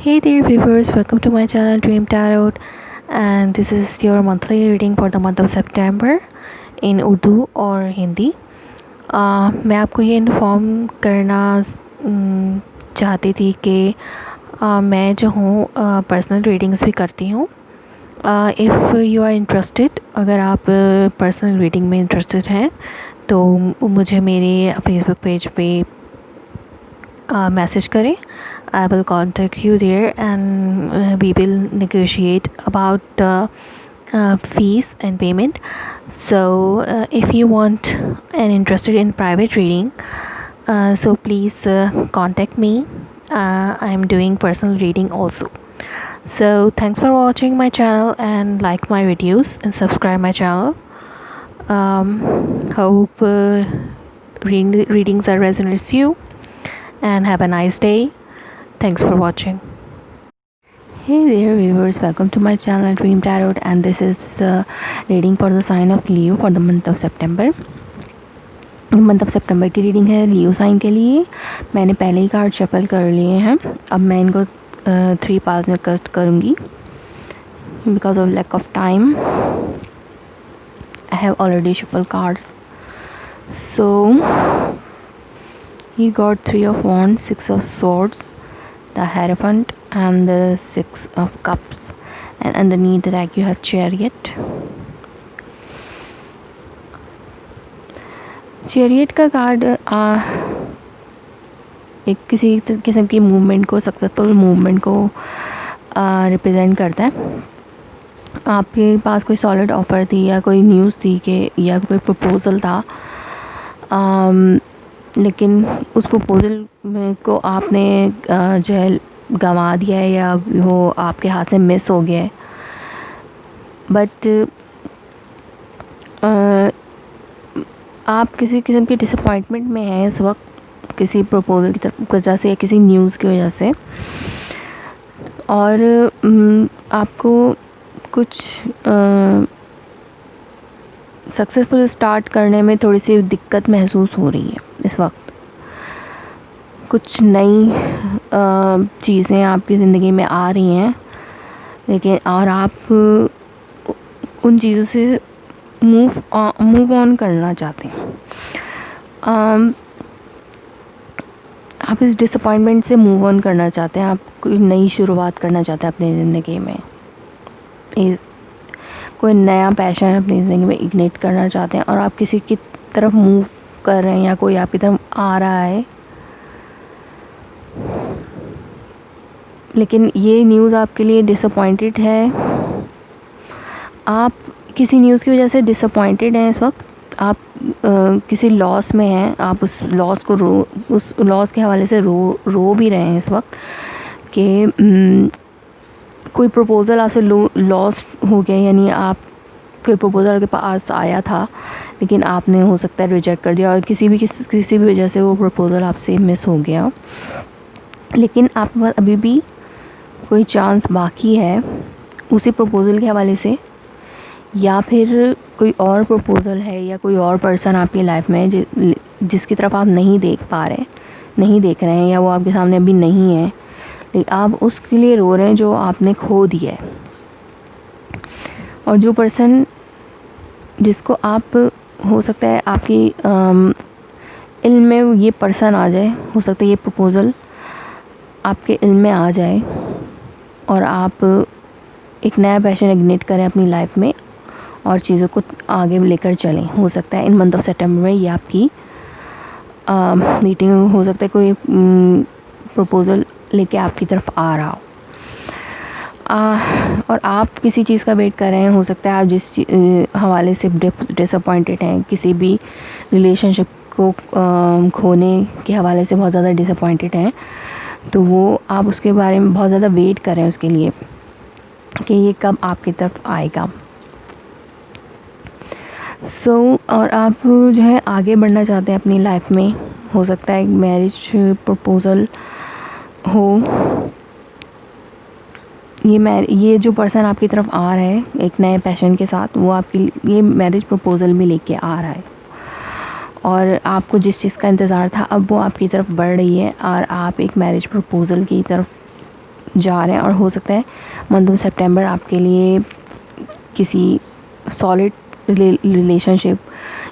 Hey there, viewers, welcome to my channel Dream Tarot, and this is your monthly reading for the month of September in Urdu और हिंदी। मैं आपको ये inform करना चाहती थी कि मैं जो हूँ पर्सनल रीडिंग्स भी करती हूँ। इफ़ यू आर इंटरेस्टेड, अगर आप पर्सनल रीडिंग में इंटरेस्टेड हैं तो मुझे मेरे फेसबुक पेज पे मैसेज करें। I will contact you there and we will negotiate about the fees and payment. So if you want and interested in private reading, so please contact me. I am doing personal reading also. So thanks for watching my channel and like my videos and subscribe my channel. Hope readings are resonates you, and have a nice day. Thanks for watching. Hey there, viewers, welcome to my channel Dream Tarot, and this is the reading for the sign of Leo for the month of September. Month of सितंबर की reading है लियो sign के लिए। मैंने पहले ही card shuffle कर लिए हैं, अब मैं इनको 3 पार्ट में कट करूँगी because of lack of time. I have already shuffle cards. So you got 3 of wands, 6 of swords, the Hierophant and the 6 of cups, and underneath the deck you have Chariot. Chariot का card एक किसी किस्म की movement को, successful movement को represent करता है। आपके पास कोई सॉलिड ऑफर थी या कोई न्यूज़ थी कि या कोई प्रपोज़ल था, लेकिन उस प्रपोज़ल में को आपने जो है गंवा दिया है या वो आपके हाथ से मिस हो गया है। बट आप किसी किस्म की डिसअपॉइंटमेंट में हैं इस वक्त, किसी प्रपोज़ल की वजह से या किसी न्यूज़ की वजह से, और आपको कुछ सक्सेसफुल स्टार्ट करने में थोड़ी सी दिक्कत महसूस हो रही है इस वक्त। कुछ नई चीज़ें आपकी ज़िंदगी में आ रही हैं, लेकिन और आप उन चीज़ों से मूव ऑन करना चाहते हैं। आप इस डिसअपॉइंटमेंट से मूव ऑन करना चाहते हैं, आप कोई नई शुरुआत करना चाहते हैं अपनी ज़िंदगी में, कोई नया पैशन अपनी ज़िंदगी में इग्नाइट करना चाहते हैं और आप किसी की तरफ मूव कर रहे हैं या कोई आपकी तरफ आ रहा है। लेकिन ये न्यूज़ आपके लिए डिसअपॉइंटेड है। आप किसी न्यूज़ की वजह से डिसअपॉइंटेड हैं इस वक्त, आप किसी लॉस में हैं, आप उस लॉस के हवाले से रो भी रहे हैं इस वक्त कि कोई प्रपोज़ल आपसे लॉस्ट हो गया, यानी आप कोई प्रपोज़ल के पास आया था लेकिन आपने हो सकता है रिजेक्ट कर दिया और किसी भी वजह से वो प्रपोज़ल आपसे मिस हो गया। लेकिन आपके पास अभी भी कोई चांस बाकी है उसी प्रपोज़ल के हवाले से, या फिर कोई और प्रपोज़ल है या कोई और पर्सन आपकी लाइफ में जिसकी तरफ आप नहीं देख रहे हैं या वो आपके सामने अभी नहीं है, लेकिन आप उसके लिए रो रहे हैं जो आपने खो दिया है। और जो पर्सन जिसको आप, हो सकता है आपकी इल्म में ये पर्सन आ जाए, हो सकता है ये प्रपोज़ल आपके इल्म में आ जाए और आप एक नया पैशन इग्नाइट करें अपनी लाइफ में और चीज़ों को आगे लेकर चलें। हो सकता है इन मंथ ऑफ सितंबर में ये आपकी मीटिंग हो सकता है, कोई प्रपोज़ल लेके आपकी तरफ आ रहा हो और आप किसी चीज़ का वेट कर रहे हैं। हो सकता है आप जिस हवाले से डिसअपॉइंटेड हैं, किसी भी रिलेशनशिप को खोने के हवाले से बहुत ज़्यादा डिसअपॉइंटेड हैं, तो वो आप उसके बारे में बहुत ज़्यादा वेट कर रहे हैं उसके लिए कि ये कब आपकी तरफ आएगा। और आप जो है आगे बढ़ना चाहते हैं अपनी लाइफ में। हो सकता है मैरिज प्रपोज़ल हो, ये जो पर्सन आपकी तरफ आ रहा है एक नए पैशन के साथ, वो आपकी ये मैरिज प्रपोज़ल भी लेके आ रहा है और आपको जिस चीज़ का इंतज़ार था अब वो आपकी तरफ बढ़ रही है और आप एक मैरिज प्रपोज़ल की तरफ जा रहे हैं, और हो सकता है मंथ ऑफ सितंबर आपके लिए किसी सॉलिड रिलेशनशिप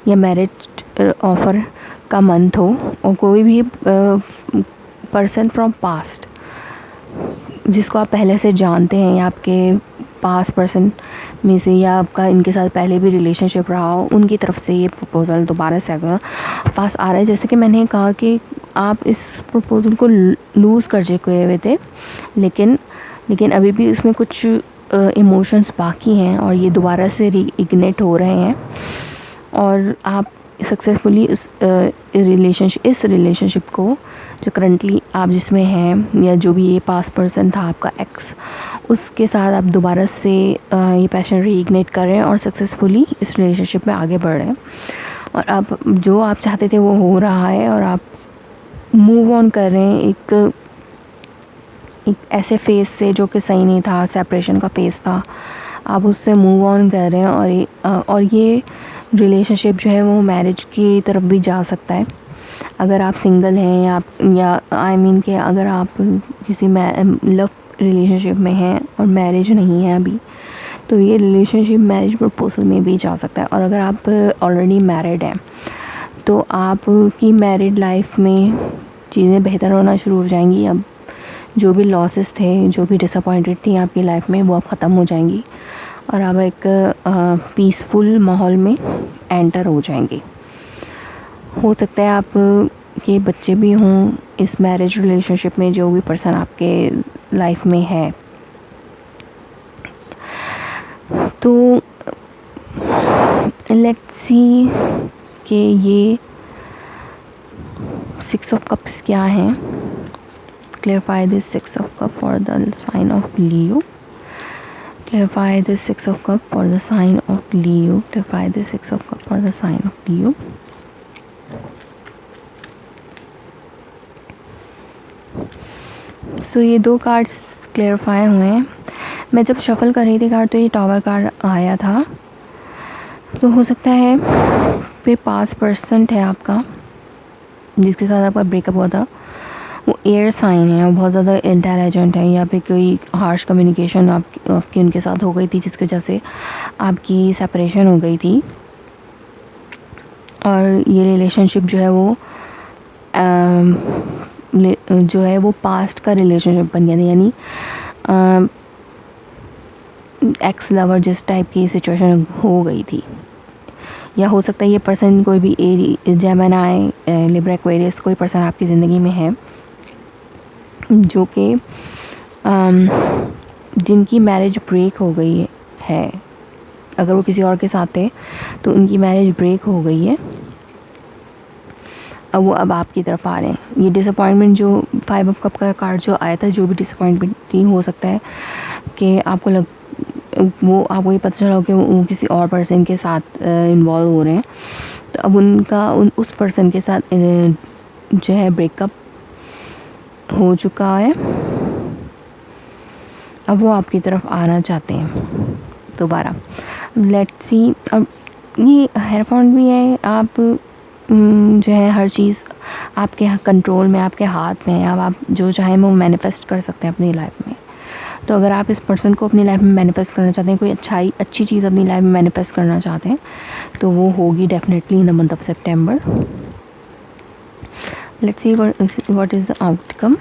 या मैरिज ऑफ़र का मंथ हो, और कोई भी पर्सन फ्रॉम पास्ट जिसको आप पहले से जानते हैं, या आपके पास पर्सन में से, या आपका इनके साथ पहले भी रिलेशनशिप रहा हो, उनकी तरफ से ये प्रपोज़ल दोबारा से अगर पास आ रहा है। जैसे कि मैंने कहा कि आप इस प्रपोज़ल को लूज़ कर चुके हुए थे, लेकिन अभी भी इसमें कुछ इमोशंस बाकी हैं, और ये दोबारा से रीइग्नाइट हो रहे हैं, और आप सक्सेसफुली इस रिलेशनशिप को, जो करंटली आप जिसमें हैं, या जो भी ये पास्ट पर्सन था आपका एक्स, उसके साथ आप दोबारा से ये पैशन रीइग्नाइट कर रहे हैं और सक्सेसफुली इस रिलेशनशिप में आगे बढ़ रहे हैं, और आप जो आप चाहते थे वो हो रहा है, और आप मूव ऑन कर रहे हैं एक ऐसे फेज़ से जो कि सही नहीं था, सेपरेशन का फेज़ था, आप उससे मूव ऑन कर रहे हैं, और ये रिलेशनशिप जो है वो मैरिज की तरफ भी जा सकता है। अगर आप सिंगल हैं, या आई मीन कि अगर आप किसी लव रिलेशनशिप में हैं और मैरिज नहीं है अभी, तो ये रिलेशनशिप मैरिज प्रपोजल में भी जा सकता है। और अगर आप ऑलरेडी मैरिड हैं, तो आपकी मैरिड लाइफ में चीज़ें बेहतर होना शुरू हो जाएंगी। अब जो भी लॉसेस थे, जो भी डिसअपॉइंटेड थी आपकी लाइफ में, वो अब ख़त्म हो जाएंगी, और आप एक पीसफुल माहौल में एंटर हो जाएंगे। हो सकता है आप के बच्चे भी हों इस मैरिज रिलेशनशिप में, जो भी पर्सन आपके लाइफ में है। तो लेट्स सी कि ये 6 ऑफ कप्स क्या हैं। Clarify this 6 of cup for the sign of Leo. Clarify the 6 of cup for the sign of Leo. Clarify the 6 of cup for the sign of Leo. So ये दो cards clarify हुए हैं। मैं जब shuffle कर रही थी card, तो ये टावर कार्ड आया था। तो हो सकता है वे पास पर्सन है आपका, जिसके साथ आपका ब्रेकअप हुआ था, वो एयर साइन है और बहुत ज़्यादा इंटेलिजेंट है, या फिर कोई हार्श कम्युनिकेशन आपकी उनके साथ हो गई थी, जिसकी वजह से आपकी सेपरेशन हो गई थी, और ये रिलेशनशिप जो है वो पास्ट का रिलेशनशिप बन गया था, यानी एक्स लवर जिस टाइप की सिचुएशन हो गई थी। या हो सकता है ये पर्सन कोई भी जेमिनी, लिब्रा, एक्वेरियस कोई पर्सन आपकी ज़िंदगी में है, जो कि जिनकी मैरिज ब्रेक हो गई है। अगर वो किसी और के साथ थे तो उनकी मैरिज ब्रेक हो गई है, अब वो आपकी तरफ आ रहे हैं। ये डिसअपॉइंटमेंट, जो 5 ऑफ कप का कार्ड जो आया था, जो भी डिसअपॉइंटमेंट थी, हो सकता है कि आपको ये पता चला हो कि वो किसी और पर्सन के साथ इन्वॉल्व हो रहे हैं, तो अब उस पर्सन के साथ जो है ब्रेकअप हो चुका है, अब वो आपकी तरफ आना चाहते हैं दोबारा। लेट्स सी, अब ये हेयरफॉन्ट भी है, आप जो है हर चीज़ आपके कंट्रोल में, आपके हाथ में है। अब आप जो चाहें वो मैनिफेस्ट कर सकते हैं अपनी लाइफ में। तो अगर आप इस पर्सन को अपनी लाइफ में मैनिफेस्ट करना चाहते हैं, कोई अच्छी चीज़ अपनी लाइफ में मैनिफेस्ट करना चाहते हैं, तो वो होगी definitely in the month of September. Let's see what is the outcome.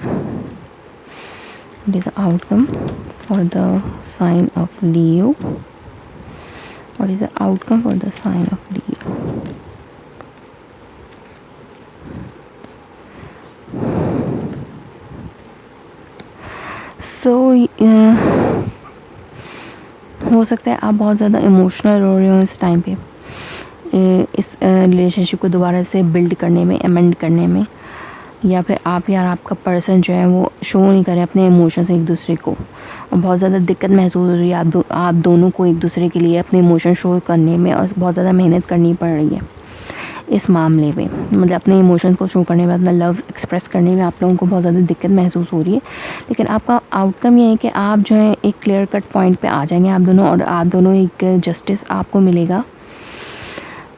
What is the outcome for the sign of Leo? What is the outcome for the sign of Leo? So हो सकता है आप बहुत ज़्यादा emotional हो रहे हो इस टाइम पे, इस रिलेशनशिप को दोबारा से बिल्ड करने में, अमेंड करने में, या फिर आप या आपका पर्सन जो है वो शो नहीं करे अपने इमोशंस एक दूसरे को, और बहुत ज़्यादा दिक्कत महसूस हो रही है आप दोनों को एक दूसरे के लिए अपने इमोशन शो करने में, और बहुत ज़्यादा मेहनत करनी पड़ रही है इस मामले में। मतलब अपने इमोशंस को शो करने में, अपना लव एक्सप्रेस करने में आप लोगों को बहुत ज़्यादा दिक्कत महसूस हो रही है। लेकिन आपका आउटकम ये है कि आप जो है एक क्लियर कट पॉइंट पे आ जाएंगे आप दोनों, और आप दोनों एक जस्टिस आपको मिलेगा,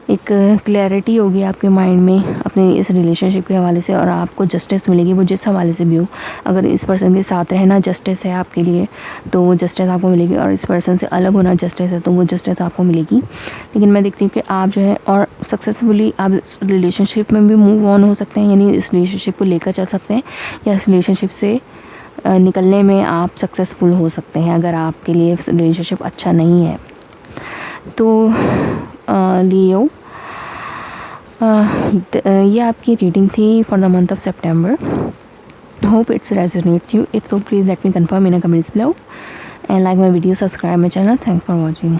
एक क्लैरिटी होगी आपके माइंड में अपने इस रिलेशनशिप के हवाले से, और आपको जस्टिस मिलेगी, वो जिस हवाले से भी हो। अगर इस पर्सन के साथ रहना जस्टिस है आपके लिए तो वो जस्टिस आपको मिलेगी, और इस पर्सन से अलग होना जस्टिस है तो वो जस्टिस आपको मिलेगी। लेकिन मैं देखती हूँ कि आप जो है और सक्सेसफुली आप इस रिलेशनशिप में भी मूव ऑन हो सकते हैं, यानी इस रिलेशनशिप को लेकर चल सकते हैं, या इस रिलेशनशिप से निकलने में आप सक्सेसफुल हो सकते हैं अगर आपके लिए रिलेशनशिप अच्छा नहीं है। तो लियो, ये आपकी रीडिंग थी for the month of September. Hope it's resonate you. It's so please let me confirm in the comments below, and like my video, subscribe my channel. Thanks for watching.